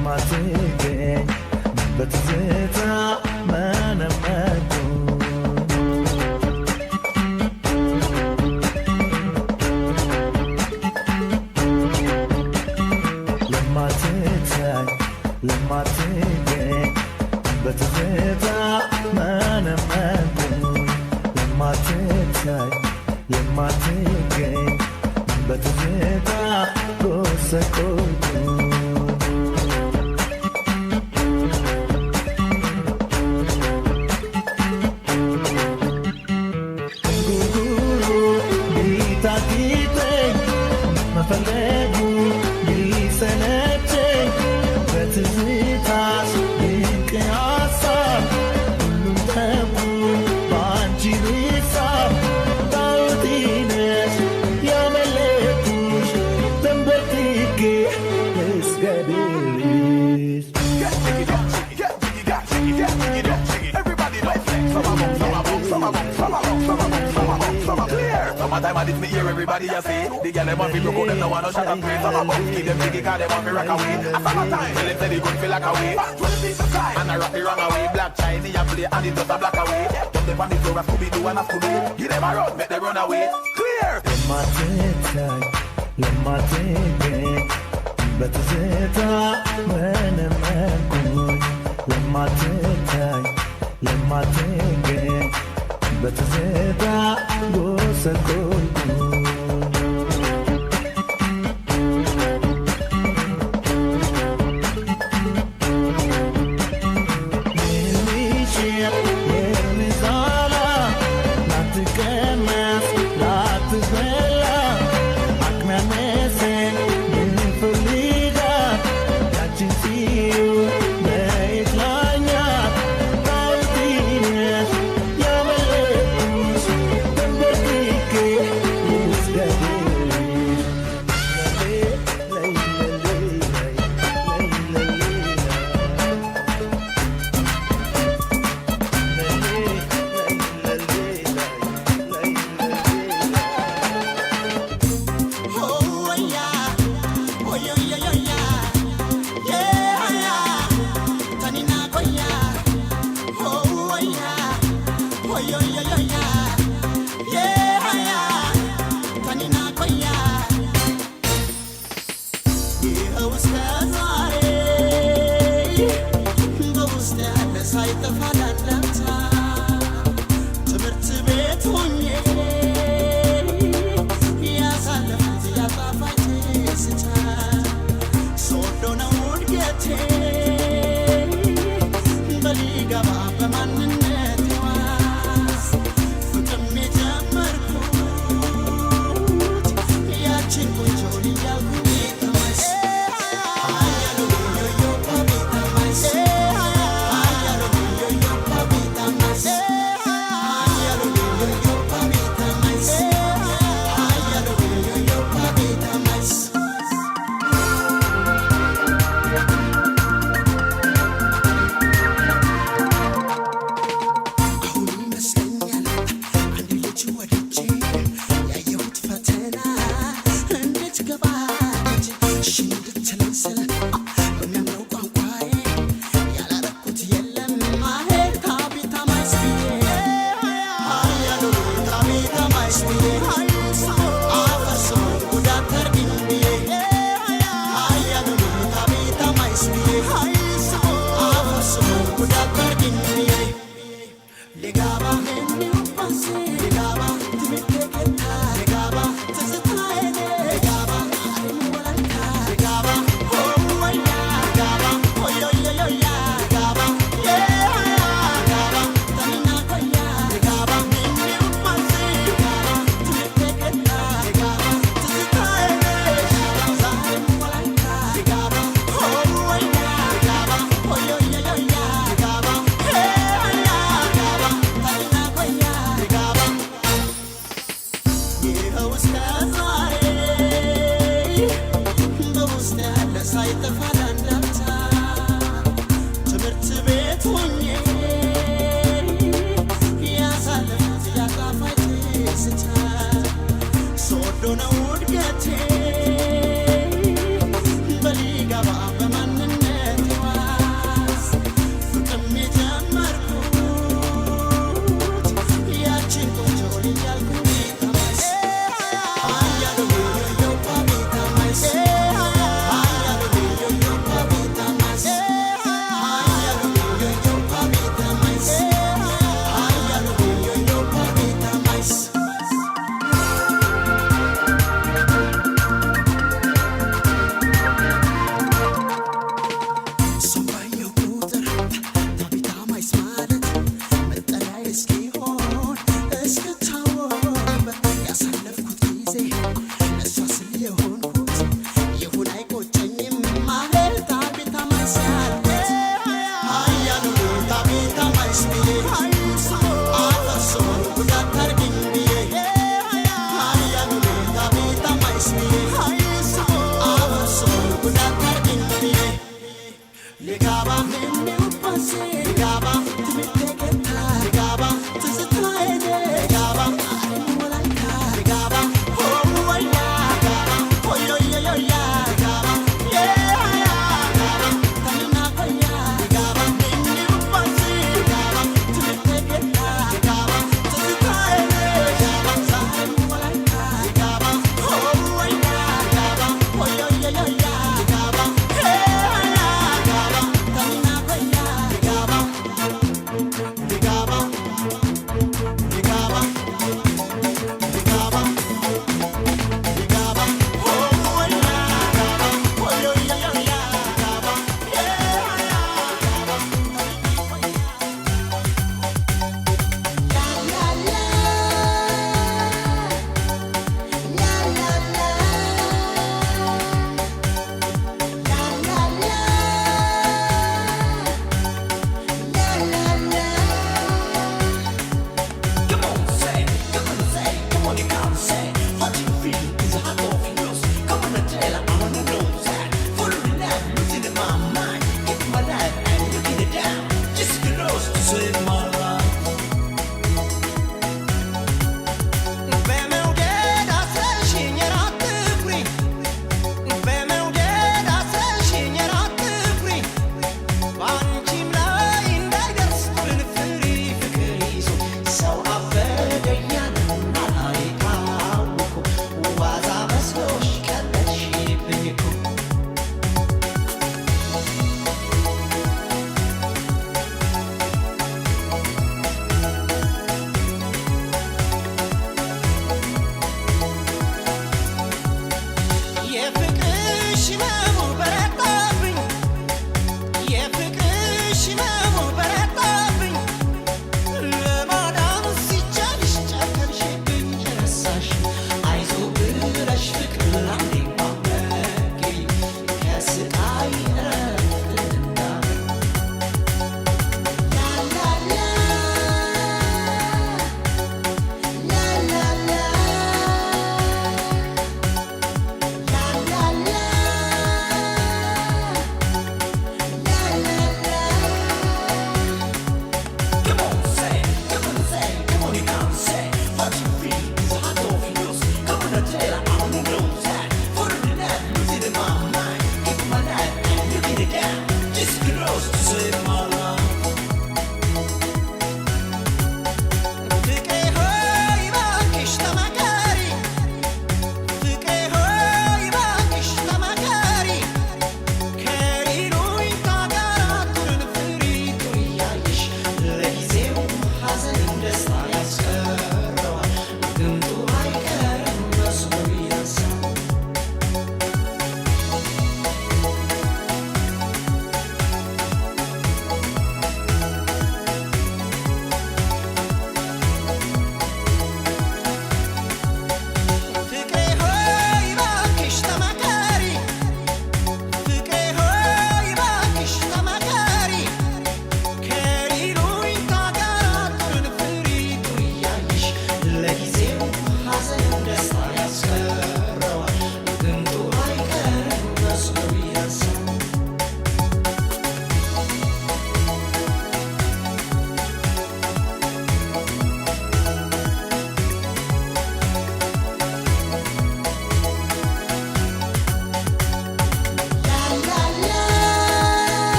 የማትገኝ በትዝታ መነመኩ ለማትታይ ለማትገኝ በትዝታ መነመንኩኝ ለማትታይ ለማትገኝ በትዝታ ጎሰቆልኩኝ Time I did me hear everybody you say the girl them want me broke out them no want no shot and pray. Some a bump keep them jiggy cause them want me rock away. A summertime tell them say the gun feel like away. And I rock the wrong away. Black Chinese and play and it just a black away. Jump them on the floor and Scooby-Doo and a Scooby. Give them a run, make them run away. Clear. ለማትታይ ለማትገኝ በትዝታ መነመንኩኝ ለማትታይ ለማትገኝ በትዝታ ጎሰቆልኩኝ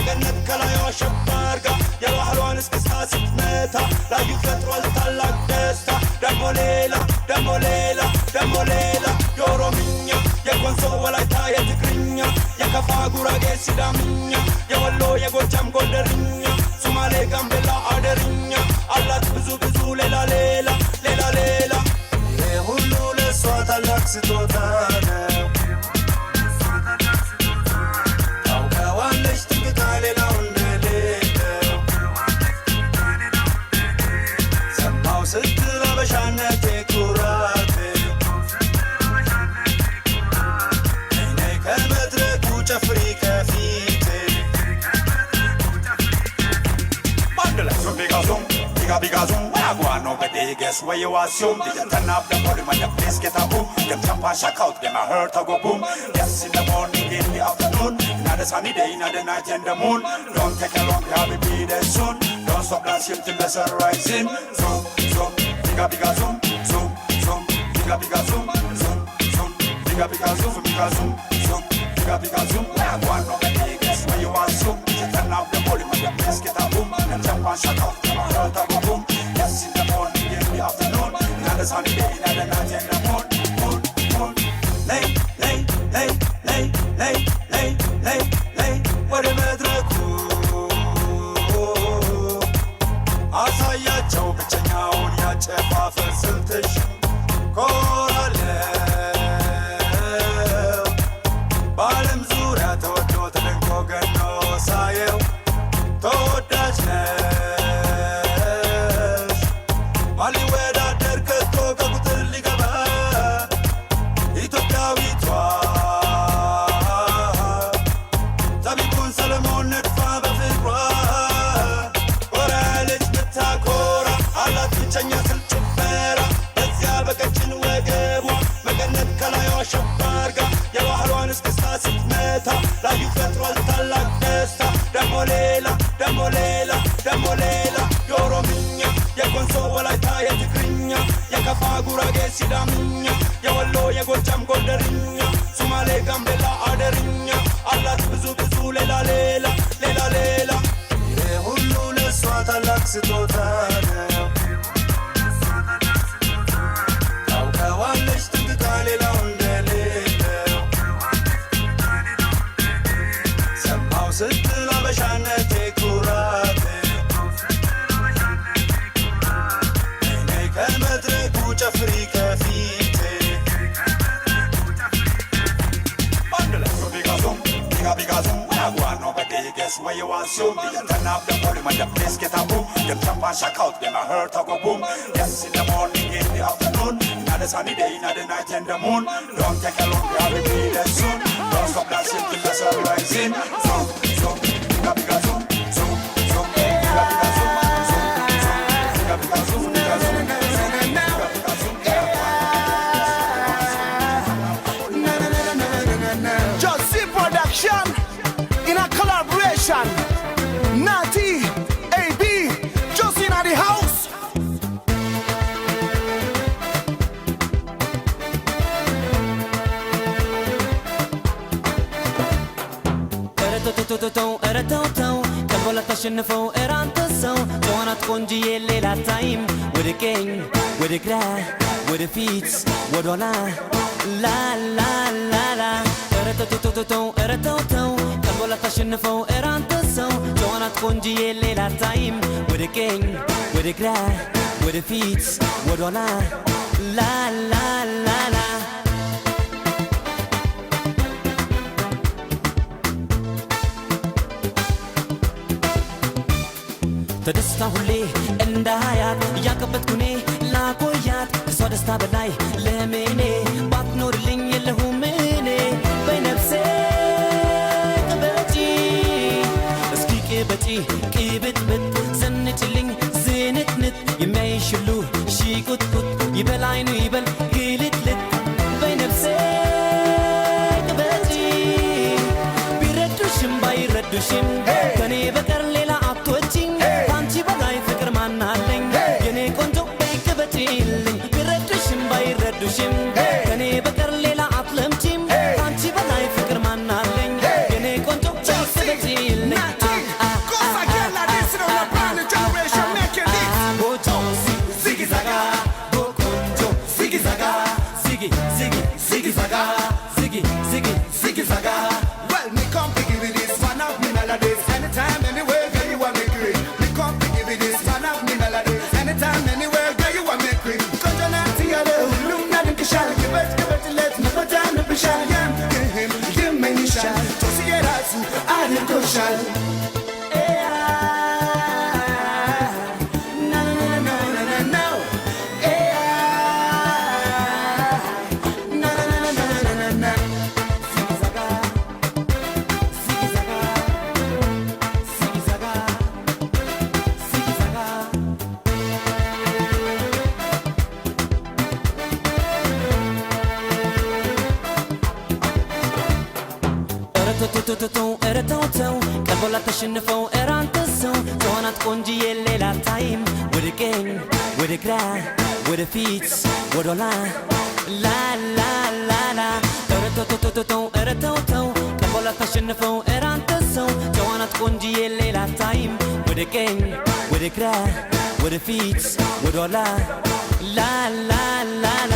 በገነት ከላይዋ ሸባርጋ የባህሏን እስክስታ ስትመታ ላዩ ፈጥሯል ታላቅ ደስታ ደሞ ሌላ ደሞ ሌላ ደሞ ሌላ የኦሮምኛ የኮንሶ ወላይታ የትግርኛ የከፋ ጉራጌ ሲዳምኛ የወሎ የጎጃም ጎንደርኛ ሱማሌ ጋምቤላ አደርኛ አላት ብዙ ብዙ ሌላ ሌላ ሌላ ሌላ ሁሉ ለሷ ታላቅ ስጦታ ነው ታውቀዋለች ጥንቅቃ ሌላው እንደሌለው ሰማው ስትል አበሻነቴ ኩራቴ ነይ ከመድረኩ ጨፍሪ ከፊቴ ባንድላ ሱምቢጋዙም ቢጋቢጋዙም Guano but they guess where you assume Did you turn up the body when the place get a boom Them jump and shock out, them a hurt or go boom Yes in the morning, in the afternoon Not the sunny day, not the night and the moon Don't take a long, I'll be there soon Don't stop dancing till the sun rising Zoom, zoom, biga biga zoom Zoom, zoom, biga biga zoom Zoom, zoom, biga biga zoom Biga zoom, zoom, biga biga zoom Guano but they guess where you assume Did you turn up the body when the place get a boom Them jump and shock out, them a hurt or go boom Yes, in the morning, in the afternoon Not the sunny day, not the night, and the moon Moon, moon Lay, lay, lay, lay, lay, lay, lay, lay ወደ መድረኩ አሳያቸው ብቸኛውን ያጨፋፈር ስልትሽ ኮራለው በዓለም ዙሪያ ተወዶ ተደንቆ ገኖ ሳየው ተወዳጅ ነው ማሊወዳደር ከቶ ከቁጥር ሊገባ ኢትዮጵያዊቷ ጠቢቡን ሰለሞን ነድፋ በፍቅሯ ወራለች ምታኮራ አላት ብቸኛ ስል ጭፈራ በዚያ በቀጭን ወገቧ መቀነት ከላይዋ ሸባርጋ የባህሏን እስክስታ ስትመታ ላዩ ፈጥሯል ታላቅ ደስታ ደሞ ሌላ ደሞ ሌላ ደሞ ሌላ የኦሮምኛ የኮንሶ ወላይታ የትግርኛ የከፋ ጉራጌ ሲዳምኛ የወሎ የጎጃም ጎንደርኛ ሱማሌ ጋምቤላ አደርኛ አላት ብዙ ብዙ ሌላ ሌላ ሌላ ሌላ ሁሉ ለሷ ታላቅ ስጦታ ነው ታውቀዋለች ጥንቅቃ ሌላው እንደሌለው ሰማው ስትል አበሻነቴ ኩራቴ ከመድረኩ ጨፍሪ ከፊቴ ባንድላ ሱምቢጋዙም ቢጋቢጋዙም Guano but they guess where you assume Did you turn up the body when the place get a boom Them jump and shock out, them a hurt or go boom Yes in the morning, in the afternoon Not the sunny day, not the night and the moon Don't take a long, I'll be there soon Don't stop dancing till the sun rising Zoom, zoom, bigabigazoom Zoom, zoom, bigabigazoom Zoom, zoom, bigabigazoom In a collaboration, Natty, AB, just in the house. ቀልቦላ ተሸንፈው እራንተ ሰው ተዋናት ቆንጅዬ ሌላ ታይም ወደ ቀኝ ወደ ግራ ወደ ፊት ወደ ኋላ ላላላላ እረተው ቀልቦላ ተሸንፈው እራንተ ሰው ተዋናት ቆንጅዬ ሌላ ታይም ወደ ቀኝ ወደ ግራ ወደ ፊት ወደ ኋላ ላላላላ ተደስታ ሁሌ እንዳያት እያቀበጥኩኔ ላቆያት ከሷ ደስታ በላይ ለምኔ ባትኖርልኝ የለሁም እኔ በነፍሴ ቅበጪ እስኪ ቅበጪ ቅብጥብጥ ዘንጭልኝ ዝንጥንጥ የሚያይሽ ሁሉ ሺቁጥቁጥ ይበል አይኑ ይበል ግልጥልጥ በነፍሴ ቅበጪ ቢረዱሽም ባይረዱሽም ከኔ በቀር ሌላ አትወጪኝ ካንቺ በላይ ፍቅር ማናለኝ የኔ ቆንጆ በይቅበጪልኝ ቢረዱሽም ባይረዱሽም ከኔ በቀር ሌላ አትለምጪም ካንቺ በላይ ፍቅር ማናለኝ የኔ ቆንጆ በይቅበጪልኝ celebration. ቀልቦላ ተሸንፈው እራንተ ሰው ተሆናት ቆንጅዬ ሌላ ታይም ወደ ቀኝ ወደ ግራ ወደ ፊት ወደ ኋላ ላላላላ እረተተተተው እረተውተው ቀልቦላ ተሸንፈው እራንተ ሰው ተሆናት ቆንጅዬ ሌላ ታይም ወደ ቀኝ ወደ ግራ ወደ ፊት ወደ ኋላ ላላላላ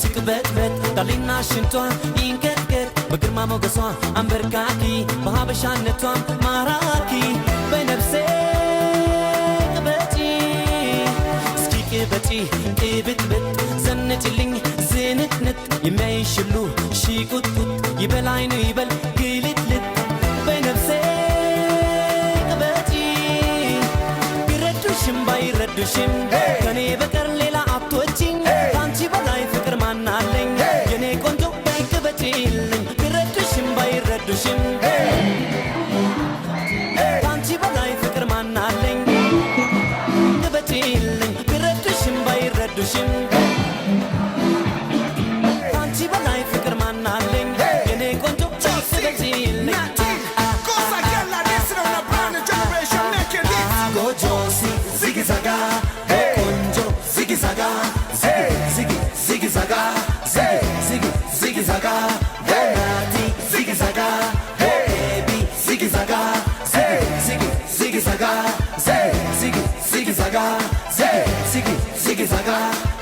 ትቅበጥበጥ ዳሌና ሽንቷ ይንቀጥቀጥ በግርማ ሞገሷ አንበርካኪ በሀበሻነቷ ማራኪ በነፍሴ ቅበጪ እስኪ ቅበጪ ቅብጥብጥ ዘነጭልኝ ዝንጥንጥ የሚያይሽ ሁሉ ሺቁጥቁጥ ይበል አይኑ ይበል ግልጥልጥ በነፍሴ ቅበጪ ቢረዱሽም ባይረዱሽም ከኔ በቀር ሌላ አትወጪኝ ከአንቺ በላይ ፍቅር ማናለኝ የኔ ቆንጆ በይቅበጪልኝ ቢረዱሽም ባይረዱሽም ከአንቺ በላይ ፍቅር ማናለኝ ቅበጪልኝ ቢረዱሽም ባይረዱሽም ከአንቺ በላይ ፍቅር ማናለኝ የኔ ቆንጆ በይቅበጪልኝ ጎጆ ዚጊዛጋ ቆንጆ ዚጊዛጋ Ziggy Zaga, Ziggy Zaga, Donati, Ziggy Zaga, baby, Ziggy Zaga, Ziggy Zaga, Ziggy Zaga, Ziggy Zaga.